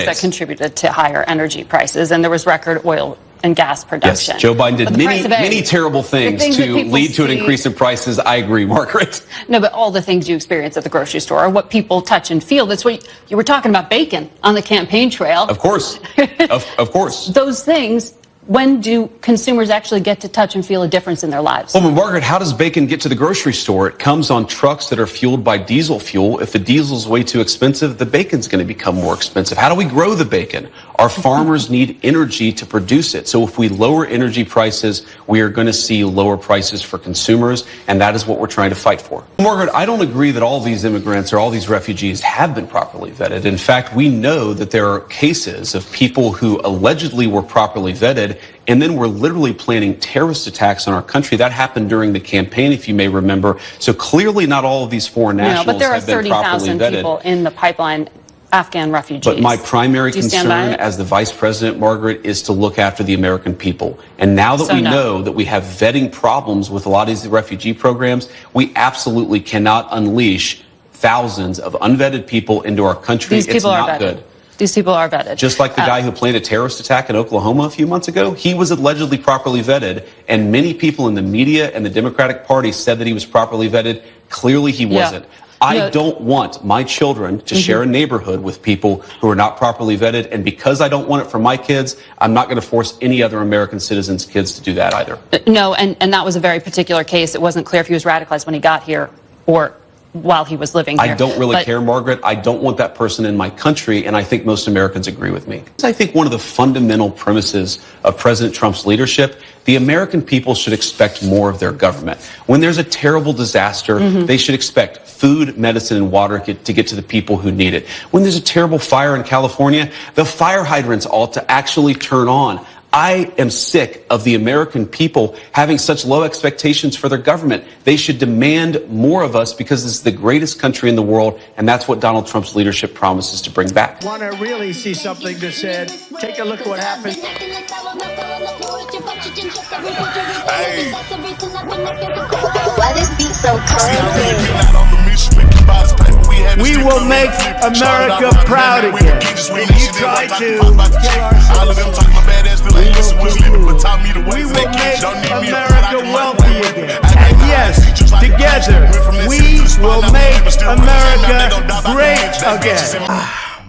that contributed to higher energy prices, and there was record oil and gas production. Yes, Joe Biden did many terrible things to lead to an increase in prices. I agree, Margaret. No, but all the things you experience at the grocery store are what people touch and feel. That's what you were talking about, bacon on the campaign trail. Of course, of course. Those things. When do consumers actually get to touch and feel a difference in their lives? Well, Margaret, how does bacon get to the grocery store? It comes on trucks that are fueled by diesel fuel. If the diesel's way too expensive, the bacon's going to become more expensive. How do we grow the bacon? Our farmers need energy to produce it. So if we lower energy prices, we are going to see lower prices for consumers, and that is what we're trying to fight for. Margaret, I don't agree that all these immigrants or all these refugees have been properly vetted. In fact, we know that there are cases of people who allegedly were properly vetted and then we're literally planning terrorist attacks on our country. That happened during the campaign, if you may remember. So clearly not all of these foreign nationals but there are have been properly 30,000 vetted. people in the pipeline, Afghan refugees. But my primary concern as the vice president, Margaret, is to look after the American people. And now that we know that we have vetting problems with a lot of these refugee programs, we absolutely cannot unleash thousands of unvetted people into our country. These people are vetted. Good. These people are vetted. Just like the guy who planned a terrorist attack in Oklahoma a few months ago, he was allegedly properly vetted, and many people in the media and the Democratic Party said that he was properly vetted. Clearly he wasn't. I don't want my children to share a neighborhood with people who are not properly vetted, and because I don't want it for my kids, I'm not going to force any other American citizens' kids to do that either. No, and that was a very particular case. It wasn't clear if he was radicalized when he got here or while he was living here. I don't really care, Margaret. I don't want that person in my country, and I think most Americans agree with me. I think one of the fundamental premises of President Trump's leadership, the American people should expect more of their government. When there's a terrible disaster, they should expect food, medicine, and water to get to the people who need it. When there's a terrible fire in California, the fire hydrants ought to actually turn on. I am sick of the American people having such low expectations for their government. They should demand more of us because this is the greatest country in the world, and that's what Donald Trump's leadership promises to bring back. Want to really see something that said, take a look at what happened. Hey. Why this beat so cold? We will make America proud again. When you try to kill our we will make America wealthy again. And yes, together, we will make America great again.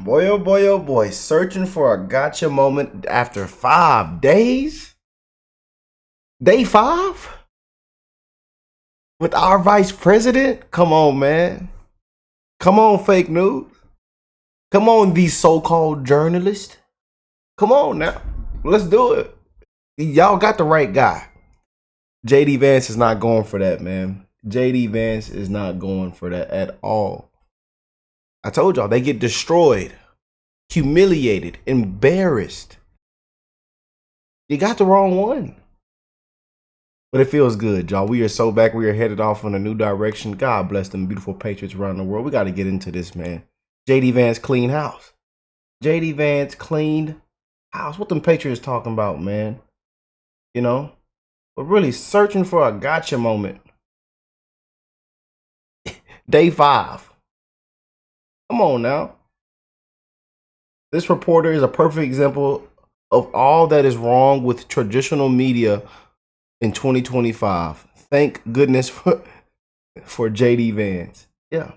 Boy, oh boy, searching for a gotcha moment after 5 days? Day 5? With our vice president? Come on, man. Come on, fake news. Come on, these so-called journalists. Come on now. Let's do it. Y'all got the right guy. JD Vance is not going for that, man. JD Vance is not going for that at all. I told y'all, they get destroyed, humiliated, embarrassed. You got the wrong one. But it feels good, y'all. We are so back. We are headed off in a new direction. God bless them beautiful patriots around the world. We got to get into this, man. JD Vance clean house. JD Vance cleaned house. What them patriots talking about, man? You know? But really searching for a gotcha moment. Day 5. Come on now. This reporter is a perfect example of all that is wrong with traditional media in 2025. Thank goodness for JD Vance. Yeah.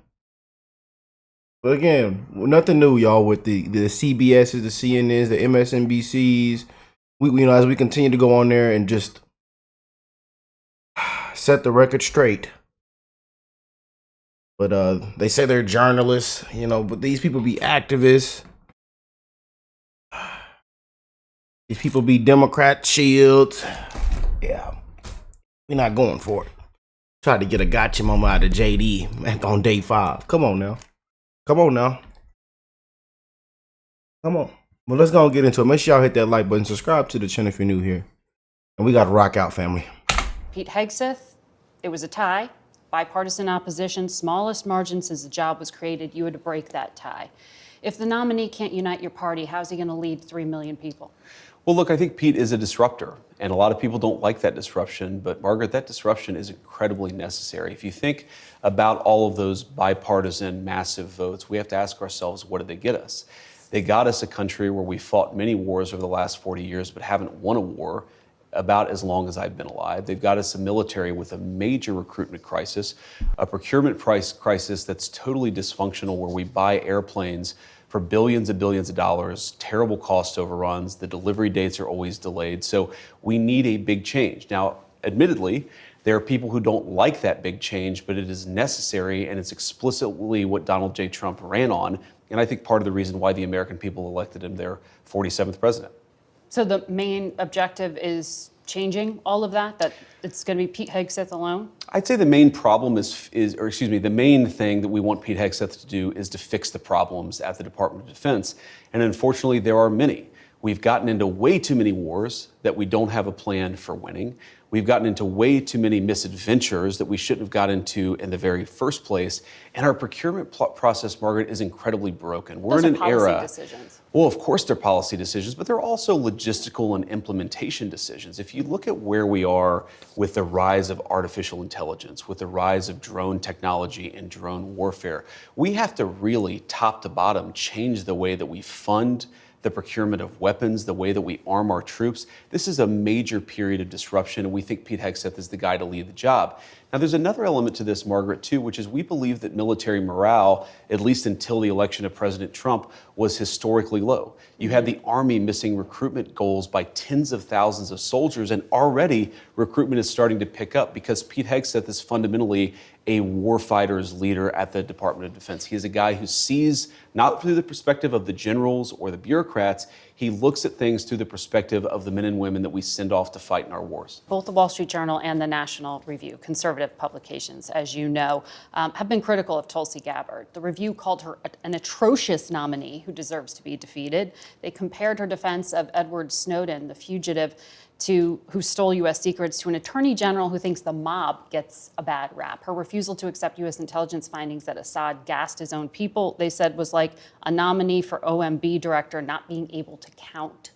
But again, nothing new, y'all, with the CBSs, the CNNs, the MSNBCs. We as we continue to go on there and just set the record straight. But they say they're journalists, you know, but these people be activists. These people be Democrat shields. Yeah, we're not going for it. Tried to get a gotcha moment out of JD back on day 5. Come on now. Come on now. Come on. Well, let's go and get into it. Make sure y'all hit that like button. Subscribe to the channel if you're new here. And we got to rock out, family. Pete Hegseth, it was a tie. Bipartisan opposition, smallest margin since the job was created. You had to break that tie. If the nominee can't unite your party, how's he going to lead 3 million people? Well, look, I think Pete is a disruptor, and a lot of people don't like that disruption, but Margaret, that disruption is incredibly necessary. If you think about all of those bipartisan massive votes, we have to ask ourselves, what did they get us? They got us a country where we fought many wars over the last 40 years, but haven't won a war about as long as I've been alive. They've got us a military with a major recruitment crisis, a procurement price crisis that's totally dysfunctional, where we buy airplanes for billions and billions of dollars, terrible cost overruns, the delivery dates are always delayed. So we need a big change. Now, admittedly, there are people who don't like that big change, but it is necessary, and it's explicitly what Donald J. Trump ran on, and I think part of the reason why the American people elected him their 47th president. So the main objective is changing all of that, that it's going to be Pete Hegseth alone? I'd say the main problem the main thing that we want Pete Hegseth to do is to fix the problems at the Department of Defense. And unfortunately, there are many. We've gotten into way too many wars that we don't have a plan for winning. We've gotten into way too many misadventures that we shouldn't have got into in the very first place. And our procurement process, Margaret, is incredibly broken. We're Those in are an policy era. decisions. Well, of course, they're policy decisions, but they're also logistical and implementation decisions. If you look at where we are with the rise of artificial intelligence, with the rise of drone technology and drone warfare, we have to really, top to bottom, change the way that we fund the procurement of weapons, the way that we arm our troops. This is a major period of disruption, and we think Pete Hegseth is the guy to lead the job. Now, there's another element to this, Margaret, too, which is we believe that military morale, at least until the election of President Trump, was historically low. You had the Army missing recruitment goals by tens of thousands of soldiers, and already recruitment is starting to pick up because Pete Hegseth is fundamentally a warfighter's leader at the Department of Defense. He is a guy who sees not through the perspective of the generals or the bureaucrats. He looks at things through the perspective of the men and women that we send off to fight in our wars. Both the Wall Street Journal and the National Review, conservative publications, as you know, have been critical of Tulsi Gabbard. The Review called her an atrocious nominee who deserves to be defeated. They compared her defense of Edward Snowden, the fugitive who stole U.S. secrets, to an attorney general who thinks the mob gets a bad rap. Her refusal to accept U.S. intelligence findings that Assad gassed his own people, they said, was like a nominee for OMB director not being able to count.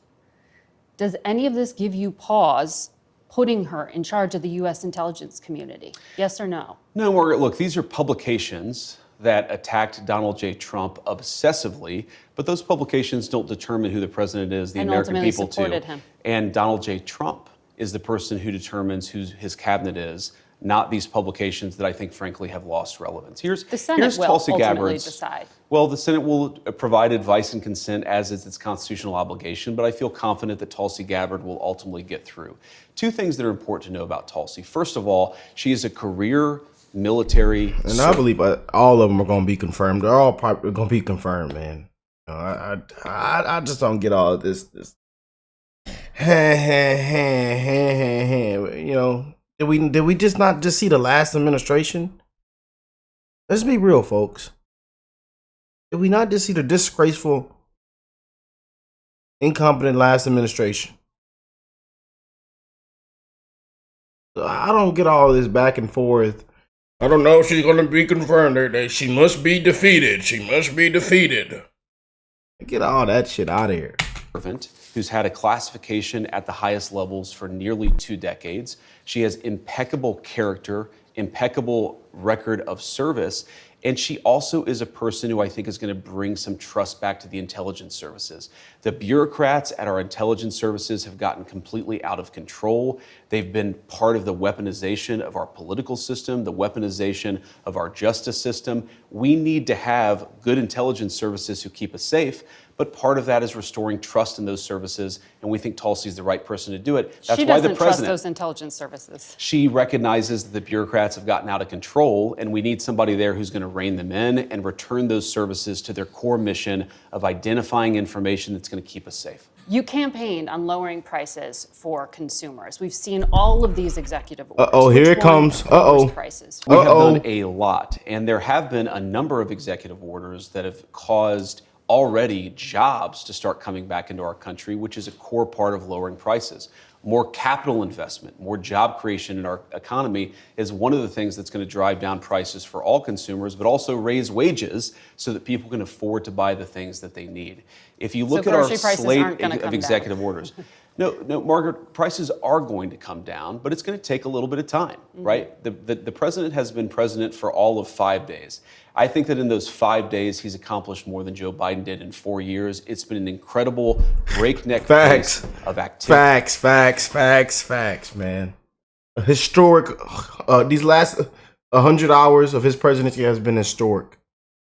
Does any of this give you pause putting her in charge of the U.S. intelligence community? Yes or no? No, Margaret, look, these are publications that attacked Donald J. Trump obsessively, but those publications don't determine who the president is, the and American people supported do. Him. And Donald J. Trump is the person who determines who his cabinet is, not these publications that I think, frankly, have lost relevance. The Senate will Tulsi ultimately Gabbard's decide. Well, the Senate will provide advice and consent, as is its constitutional obligation, but I feel confident that Tulsi Gabbard will ultimately get through. Two things that are important to know about Tulsi. First of all, she is a career military. And I believe all of them are going to be confirmed. They're all probably going to be confirmed, man. You know, I just don't get all of this. You know, did we just not just see the last administration? Let's be real, folks. Did we not just see the disgraceful, incompetent last administration? I don't get all this back and forth. I don't know if she's going to be confirmed. She must be defeated. She must be defeated. Get all that shit out of here. Who's had a classification at the highest levels for nearly 2 decades. She has impeccable character, impeccable record of service, and she also is a person who I think is going to bring some trust back to the intelligence services. The bureaucrats at our intelligence services have gotten completely out of control. They've been part of the weaponization of our political system, the weaponization of our justice system. We need to have good intelligence services who keep us safe, but part of that is restoring trust in those services, and we think Tulsi is the right person to do it. That's she why the doesn't president, trust those intelligence services. She recognizes that the bureaucrats have gotten out of control, and we need somebody there who's going to rein them in and return those services to their core mission of identifying information that's going to keep us safe. You campaigned on lowering prices for consumers. We've seen all of these executive orders. Here it comes. Prices? We have done a lot, and there have been a number of executive orders that have caused already jobs to start coming back into our country, which is a core part of lowering prices. More capital investment, more job creation in our economy is one of the things that's going to drive down prices for all consumers, but also raise wages so that people can afford to buy the things that they need. If you look at our slate of executive orders, No, Margaret, prices are going to come down, but it's going to take a little bit of time, right? The president has been president for all of 5 days. I think that in those 5 days, he's accomplished more than Joe Biden did in 4 years. It's been an incredible breakneck pace of activity. Facts, man. A historic, these last 100 hours of his presidency has been historic.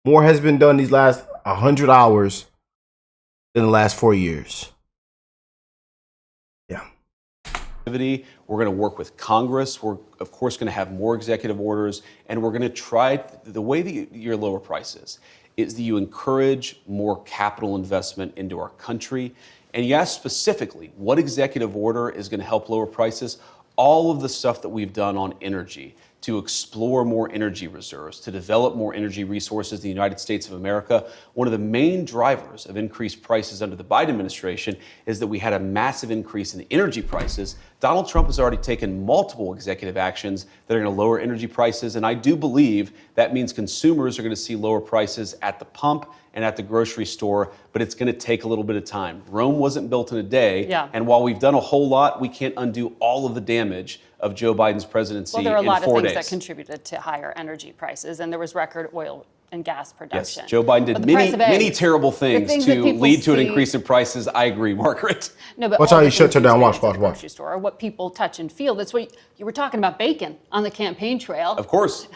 More has been done these last 100 hours than the last 4 years. Yeah. We're going to work with Congress. We're, of course, going to have more executive orders, and we're going to try the way that you lower prices is that you encourage more capital investment into our country. And you ask specifically what executive order is going to help lower prices. All of the stuff that we've done on energy, to explore more energy reserves, to develop more energy resources in the United States of America. One of the main drivers of increased prices under the Biden administration is that we had a massive increase in energy prices. Donald Trump has already taken multiple executive actions that are going to lower energy prices, and I do believe that means consumers are going to see lower prices at the pump and at the grocery store, but it's going to take a little bit of time. Rome wasn't built in a day, and while we've done a whole lot, we can't undo all of the damage of Joe Biden's presidency in 4 days. Well, there are a lot of things that contributed to higher energy prices, and there was record oil and gas production. Yes, Joe Biden did many terrible things to lead to an increase in prices. I agree, Margaret. No, but watch how you shut her down. Watch. Grocery store, or what people touch and feel. That's what you were talking about, bacon on the campaign trail. Of course,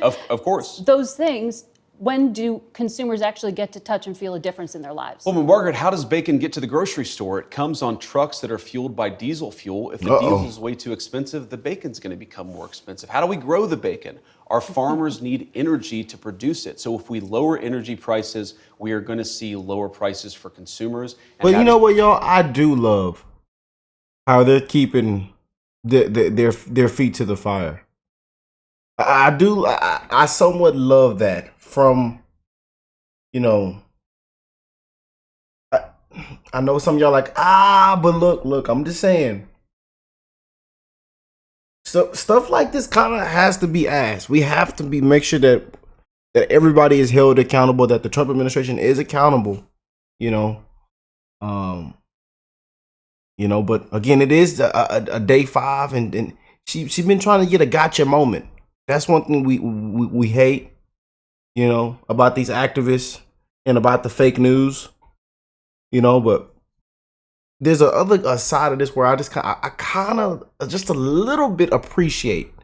of course. Those things. When do consumers actually get to touch and feel a difference in their lives? Well, Margaret, how does bacon get to the grocery store? It comes on trucks that are fueled by diesel fuel. If the diesel's way too expensive, the bacon's going to become more expensive. How do we grow the bacon? Our farmers need energy to produce it. So if we lower energy prices, we are going to see lower prices for consumers. But you know what, y'all? I do love how they're keeping their feet to the fire. I somewhat love that from, you know, I know some of y'all like, but look, I'm just saying. So stuff like this kind of has to be asked. We have to make sure that everybody is held accountable, that the Trump administration is accountable, you know. But again, it is a day 5, and she's been trying to get a gotcha moment. That's one thing we hate, you know, about these activists and about the fake news, you know. But there's a side of this where I kind of just a little bit appreciate,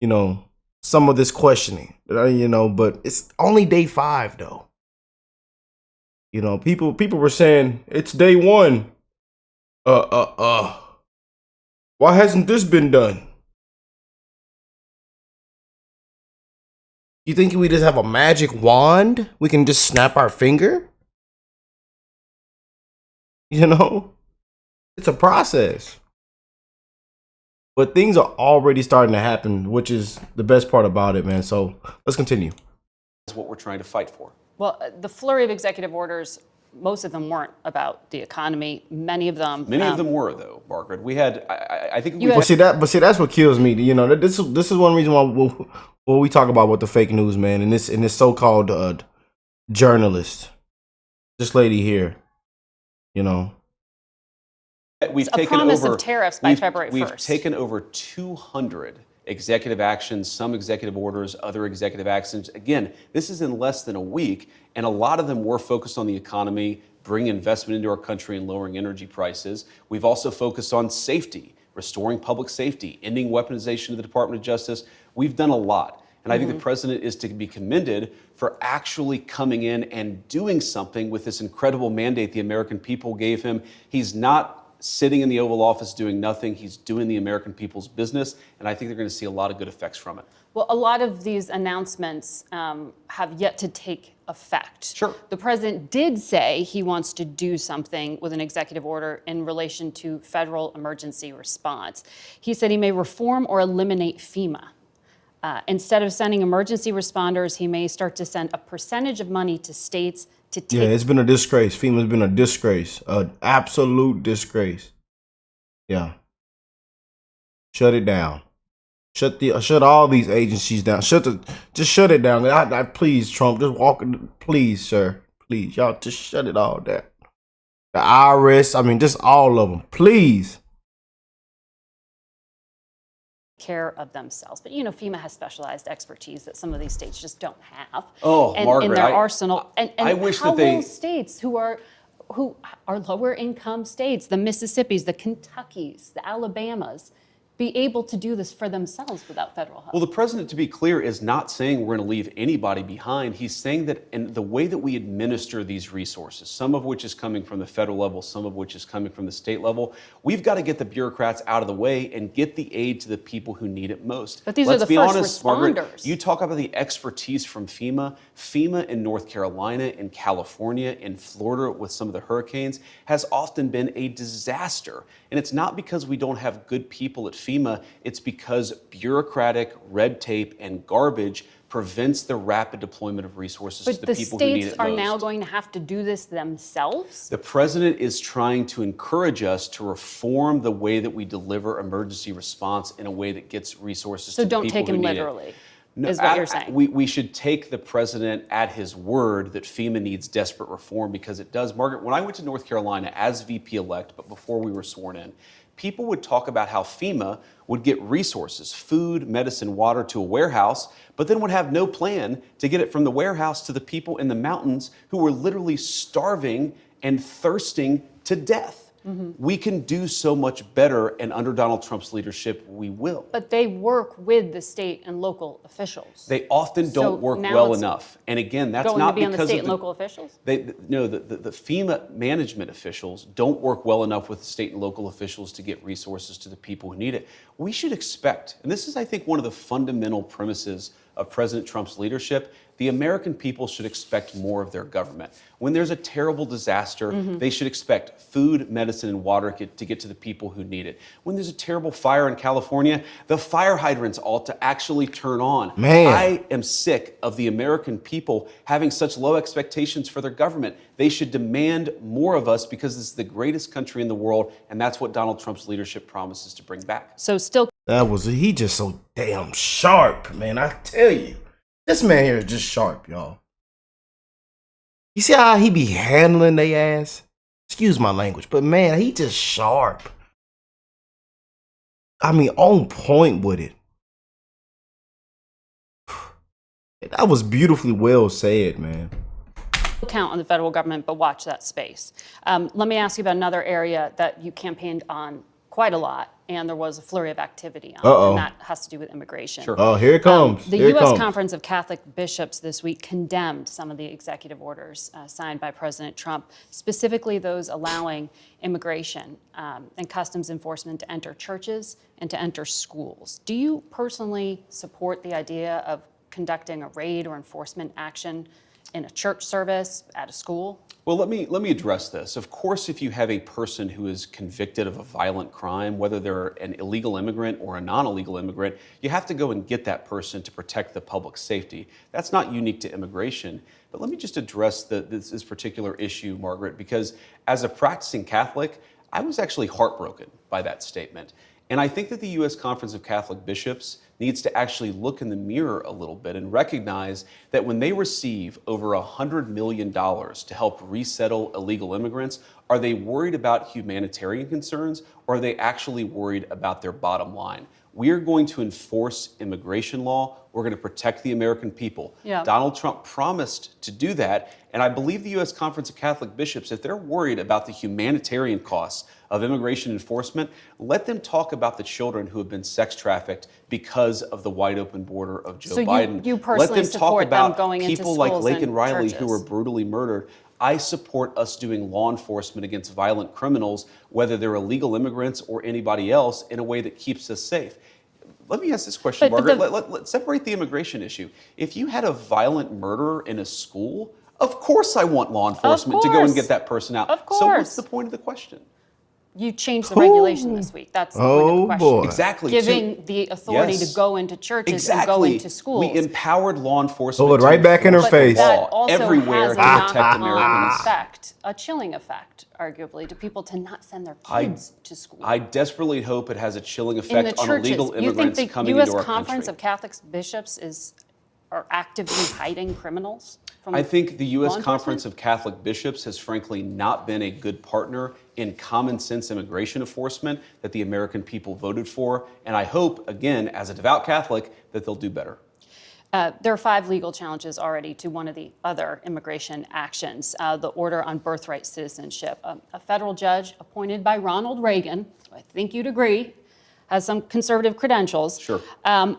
you know, some of this questioning, you know. But it's only day 5 though. You know, people were saying it's day 1. Why hasn't this been done? You think we just have a magic wand? We can just snap our finger? You know? It's a process. But things are already starting to happen, which is the best part about it, man. So let's continue. That's what we're trying to fight for. Well, the flurry of executive orders, most of them weren't about the economy. Many of them were, though, Margaret. We had, I think. See, that's what kills me. You know, this is one reason why we talk about what the fake news, man, and this so-called journalist, this lady here, you know. We've taken promise of tariffs by February 1st. We've taken over 200 executive actions, some executive orders, other executive actions. Again, this is in less than a week, and a lot of them were focused on the economy, bringing investment into our country and lowering energy prices. We've also focused on safety, restoring public safety, ending weaponization of the Department of Justice. We've done a lot. And I think the president is to be commended for actually coming in and doing something with this incredible mandate the American people gave him. He's not sitting in the Oval Office doing nothing. He's doing the American people's business, and I think they're going to see a lot of good effects from it. Well, a lot of these announcements have yet to take effect. Sure. The president did say he wants to do something with an executive order in relation to federal emergency response. He said he may reform or eliminate FEMA. Instead of sending emergency responders, he may start to send a percentage of money to states to take. Yeah, it's been a disgrace. FEMA's been a disgrace, an absolute disgrace. Yeah. Shut it down. Shut all these agencies down. Just shut it down. I please, Trump, just walk. Please, sir. Please, y'all, just shut it all down. the IRS. I mean, just all of them. Please. Care of themselves. But, you know, FEMA has specialized expertise that some of these states just don't have. Oh, and, Margaret, in their arsenal. And I wish how that they... will states who are lower income states, the Mississippis, the Kentuckys, the Alabamas, be able to do this for themselves without federal help? Well, the president, to be clear, is not saying we're going to leave anybody behind. He's saying that in the way that we administer these resources, some of which is coming from the federal level, some of which is coming from the state level, we've got to get the bureaucrats out of the way and get the aid to the people who need it most. But these Let's are the be first honest, responders. Margaret, you talk about the expertise from FEMA. FEMA in North Carolina, in California, in Florida with some of the hurricanes has often been a disaster. And it's not because we don't have good people at FEMA, it's because bureaucratic red tape and garbage prevents the rapid deployment of resources to the people who need it most. But the states are now going to have to do this themselves? The president is trying to encourage us to reform the way that we deliver emergency response in a way that gets resources to the people who need it. So don't take him literally, is what you're saying. We should take the president at his word that FEMA needs desperate reform, because it does. Margaret, when I went to North Carolina as VP-elect, but before we were sworn in, people would talk about how FEMA would get resources, food, medicine, water to a warehouse, but then would have no plan to get it from the warehouse to the people in the mountains who were literally starving and thirsting to death. Mm-hmm. We can do so much better, and under Donald Trump's leadership, we will. But they work with the state and local officials. They often don't work well enough. And again, that's not because of the state and local officials? No, the FEMA management officials don't work well enough with the state and local officials to get resources to the people who need it. We should expect, and this is, I think, one of the fundamental premises of President Trump's leadership, the American people should expect more of their government. When there's a terrible disaster, they should expect food, medicine, and water to get to the people who need it. When there's a terrible fire in California, the fire hydrants ought to actually turn on. Man. I am sick of the American people having such low expectations for their government. They should demand more of us, because this is the greatest country in the world, and that's what Donald Trump's leadership promises to bring back. So still... He just so damn sharp, man. I tell you. This man here is just sharp, y'all. You see how he be handling they ass? Excuse my language, but man, he just sharp. I mean, on point with it. That was beautifully well said, man. Count on the federal government, but watch that space. Let me ask you about another area that you campaigned on quite a lot, and there was a flurry of activity on, and that has to do with immigration. Sure. Oh, here it comes. The U.S. Conference of Catholic Bishops this week condemned some of the executive orders signed by President Trump, specifically those allowing immigration and customs enforcement to enter churches and to enter schools. Do you personally support the idea of conducting a raid or enforcement action in a church service, at a school? Well, let me address this. Of course, if you have a person who is convicted of a violent crime, whether they're an illegal immigrant or a non-illegal immigrant, you have to go and get that person to protect the public safety. That's not unique to immigration. But let me just address this particular issue, Margaret, because as a practicing Catholic, I was actually heartbroken by that statement. And I think that the U.S. Conference of Catholic Bishops needs to actually look in the mirror a little bit and recognize that when they receive over $100 million to help resettle illegal immigrants, are they worried about humanitarian concerns, or are they actually worried about their bottom line? We are going to enforce immigration law. We're going to protect the American people. Yeah. Donald Trump promised to do that. And I believe the U.S. Conference of Catholic Bishops, if they're worried about the humanitarian costs of immigration enforcement, let them talk about the children who have been sex trafficked because of the wide open border of Joe Biden. You personally let them talk support about them going into people like schools Laken and Riley churches. who were brutally murdered. I support us doing law enforcement against violent criminals, whether they're illegal immigrants or anybody else, in a way that keeps us safe. Let me ask this question, Margaret. Let's separate the immigration issue. If you had a violent murderer in a school, of course I want law enforcement to go and get that person out. Of course. So what's the point of the question? You changed the regulation this week. That's the point of the question. Boy. Exactly. Giving the authority to go into churches and go into schools. We empowered law enforcement. Pull it right back in her face. That also everywhere has to protect a Americans. effect, a chilling effect, arguably, to people to not send their kids to school. I desperately hope it has a chilling in effect the on churches, illegal immigrants you think the coming U.S. into our Conference country. of Catholic Bishops are actively hiding criminals? from I think the U.S. law enforcement? Conference of Catholic Bishops has frankly not been a good partner in common sense immigration enforcement that the American people voted for. And I hope, again, as a devout Catholic, that they'll do better. There are 5 legal challenges already to one of the other immigration actions, the order on birthright citizenship. A federal judge appointed by Ronald Reagan, I think you'd agree, has some conservative credentials, Sure.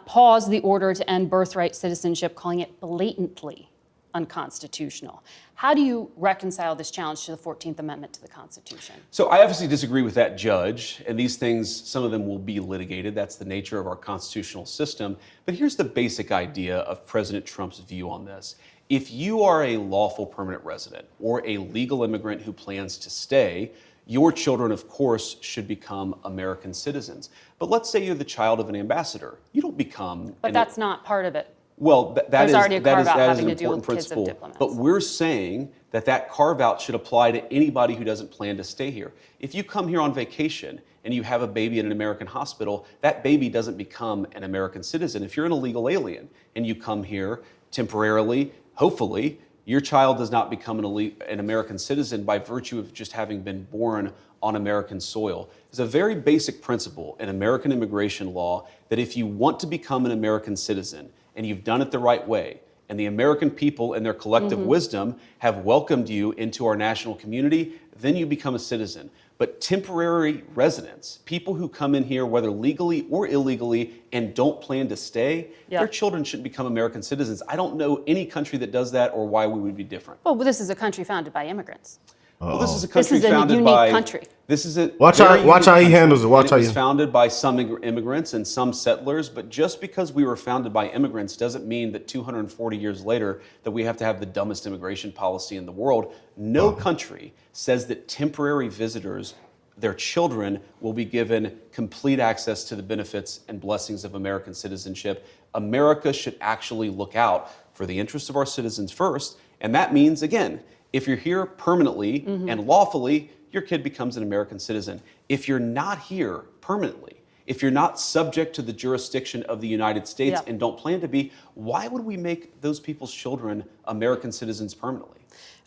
paused the order to end birthright citizenship, calling it blatantly unconstitutional. How do you reconcile this challenge to the 14th Amendment to the Constitution? So I obviously disagree with that judge, and these things, some of them will be litigated. That's the nature of our constitutional system. But here's the basic idea of President Trump's view on this. If you are a lawful permanent resident or a legal immigrant who plans to stay, your children, of course, should become American citizens. But let's say you're the child of an ambassador. You don't become... But that's not part of it. Well, that There's is already a that is carve-out that is having an to deal important with kids of principle. diplomats. But we're saying that that carve-out should apply to anybody who doesn't plan to stay here. If you come here on vacation and you have a baby in an American hospital, that baby doesn't become an American citizen. If you're an illegal alien and you come here temporarily, hopefully, your child does not become an American citizen by virtue of just having been born on American soil. It's a very basic principle in American immigration law that if you want to become an American citizen and you've done it the right way, and the American people in their collective wisdom have welcomed you into our national community, then you become a citizen. But temporary residents, people who come in here, whether legally or illegally, and don't plan to stay, their children shouldn't become American citizens. I don't know any country that does that or why we would be different. Well, this is a country founded by immigrants. Well, this is a country This is a founded unique by country. This is a Watch very how unique he country, handles it. Watch and how it was he- founded by some immigrants and some settlers. But just because we were founded by immigrants doesn't mean that 240 years later that we have to have the dumbest immigration policy in the world. No country says that temporary visitors, their children, will be given complete access to the benefits and blessings of American citizenship. America should actually look out for the interests of our citizens first. And that means, again, if you're here permanently and lawfully, your kid becomes an American citizen. If you're not here permanently, if you're not subject to the jurisdiction of the United States and don't plan to be, why would we make those people's children American citizens permanently?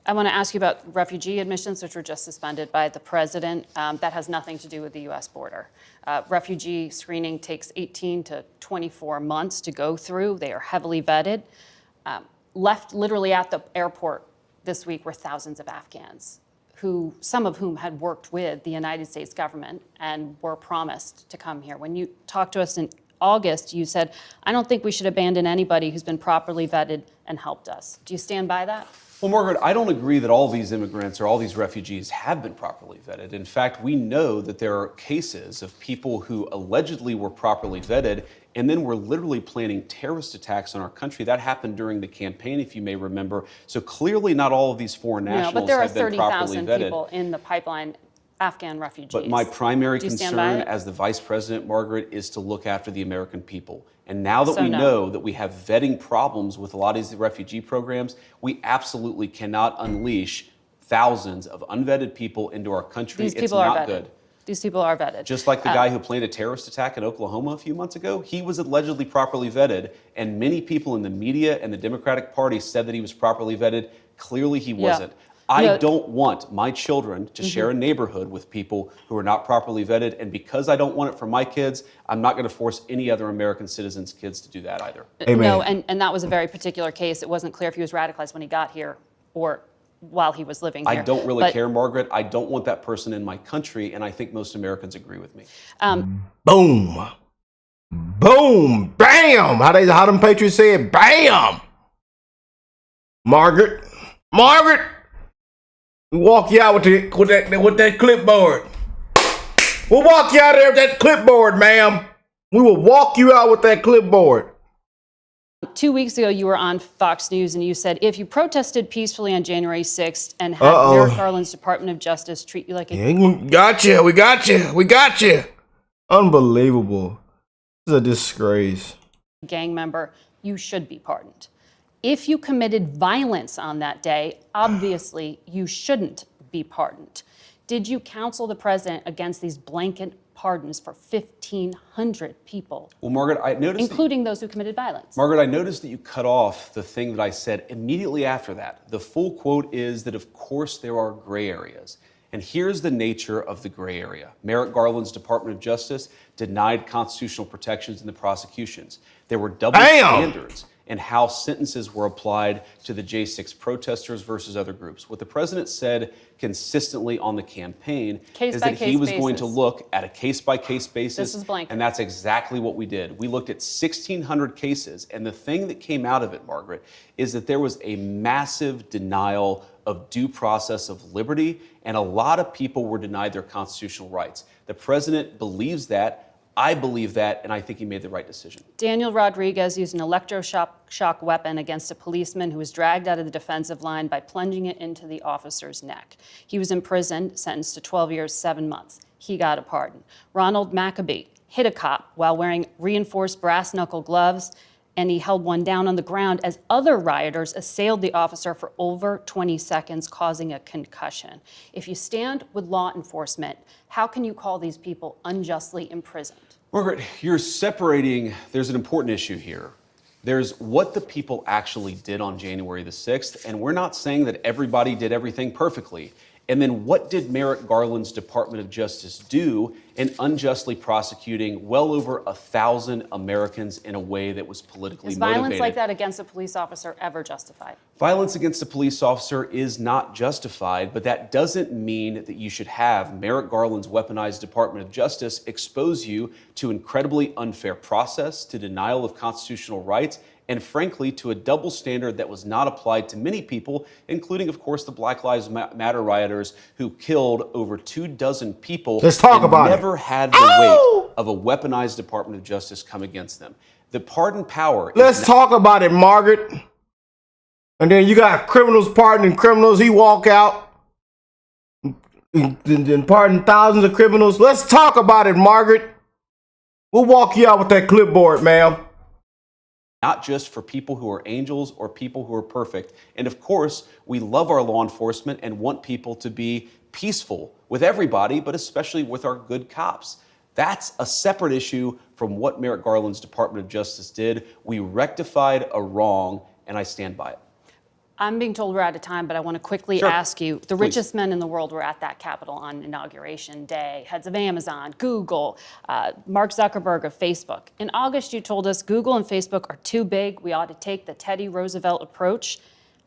I want to ask you about refugee admissions, which were just suspended by the president. That has nothing to do with the U.S. border. Refugee screening takes 18 to 24 months to go through. They are heavily vetted. Left literally at the airport this week were thousands of Afghans, some of whom had worked with the United States government and were promised to come here. When you talked to us in August, you said, I don't think we should abandon anybody who's been properly vetted and helped us. Do you stand by that? Well, Margaret, I don't agree that all these immigrants or all these refugees have been properly vetted. In fact, we know that there are cases of people who allegedly were properly vetted and then were literally planning terrorist attacks on our country. That happened during the campaign, if you may remember. So clearly not all of these foreign nationals but there are have been properly 30,000 vetted. people in the pipeline, Afghan refugees. But my primary Do you stand by concern it? as the vice president, Margaret, is to look after the American people. And now that So we no. know that we have vetting problems with a lot of these refugee programs, we absolutely cannot unleash thousands of unvetted people into our country. These It's people are not vetted. good. These people are vetted. Just like the guy who planned a terrorist attack in Oklahoma a few months ago, he was allegedly properly vetted, and many people in the media and the Democratic Party said that he was properly vetted. Clearly he wasn't. I don't want my children to share a neighborhood with people who are not properly vetted, and because I don't want it for my kids, I'm not going to force any other American citizens' kids to do that either. Amen. No, and that was a very particular case. It wasn't clear if he was radicalized when he got here or while he was living here. I don't really But, care, Margaret. I don't want that person in my country, and I think most Americans agree with me. Boom. Boom. Bam. How them Patriots say it? Bam. Margaret. We walk you out with that clipboard. We'll walk you out there with that clipboard, ma'am. We will walk you out with that clipboard. 2 weeks ago, you were on Fox News and you said, if you protested peacefully on January 6th and had Merrick Garland's Department of Justice treat you like a Gotcha. We got you. Unbelievable. This is a disgrace. gang member, you should be pardoned. If you committed violence on that day, obviously you shouldn't be pardoned. Did you counsel the president against these blanket pardons for 1,500 people, Well, Margaret, I noticed including those who committed violence? Margaret, I noticed that you cut off the thing that I said immediately after that. The full quote is that, of course, there are gray areas. And here's the nature of the gray area. Merrick Garland's Department of Justice denied constitutional protections in the prosecutions. There were double standards in how sentences were applied to the J6 protesters versus other groups. What the president said consistently on the campaign is that he was going to look at a case-by-case basis. This is blanket. And that's exactly what we did. We looked at 1,600 cases, and the thing that came out of it, Margaret, is that there was a massive denial of due process of liberty, and a lot of people were denied their constitutional rights. The president believes that. I believe that, and I think he made the right decision. Daniel Rodriguez used an electroshock weapon against a policeman who was dragged out of the defensive line by plunging it into the officer's neck. He was imprisoned, sentenced to 12 years, 7 months. He got a pardon. Ronald Maccabee hit a cop while wearing reinforced brass knuckle gloves, and he held one down on the ground as other rioters assailed the officer for over 20 seconds, causing a concussion. If you stand with law enforcement, how can you call these people unjustly imprisoned? Margaret, you're separating, there's an important issue here. There's what the people actually did on January the 6th, and we're not saying that everybody did everything perfectly. And then what did Merrick Garland's Department of Justice do in unjustly prosecuting well over 1,000 Americans in a way that was politically motivated? Is violence like that against a police officer ever justified? Violence against a police officer is not justified, but that doesn't mean that you should have Merrick Garland's weaponized Department of Justice expose you to incredibly unfair process, to denial of constitutional rights, and frankly, to a double standard that was not applied to many people, including, of course, the Black Lives Matter rioters who killed over 24 people. Let's talk about it. Never had the weight of a weaponized Department of Justice come against them. The pardon power. Let's talk about it, Margaret. And then you got criminals pardoning criminals. He walk out and pardon thousands of criminals. Let's talk about it, Margaret. We'll walk you out with that clipboard, ma'am. Not just for people who are angels or people who are perfect. And of course, we love our law enforcement and want people to be peaceful with everybody, but especially with our good cops. That's a separate issue from what Merrick Garland's Department of Justice did. We rectified a wrong, and I stand by it. I'm being told we're out of time, but I want to quickly ask you, the richest men in the world were at that Capitol on Inauguration Day, heads of Amazon, Google, Mark Zuckerberg of Facebook. In August, you told us Google and Facebook are too big. We ought to take the Teddy Roosevelt approach,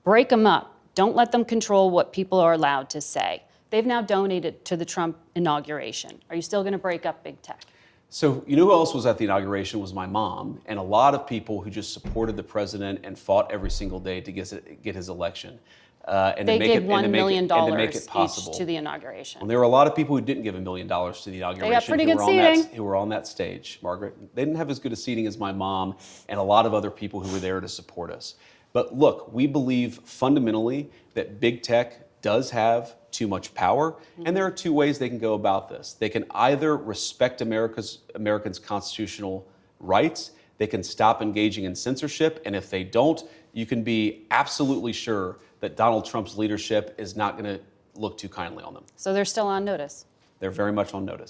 break them up. Don't let them control what people are allowed to say. They've now donated to the Trump inauguration. Are you still going to break up big tech? So, you know who else was at the inauguration was my mom, and a lot of people who just supported the president and fought every single day to get his election. And they to make gave it, $1 million possible. each to the inauguration. And there were a lot of people who didn't give $1 million to the inauguration. They got pretty good seating. Who were on that stage, Margaret. They didn't have as good a seating as my mom and a lot of other people who were there to support us. But look, we believe fundamentally that big tech does have too much power, and there are two ways they can go about this. They can either respect Americans' constitutional rights, they can stop engaging in censorship, and if they don't, you can be absolutely sure that Donald Trump's leadership is not going to look too kindly on them. So they're still on notice. They're very much on notice.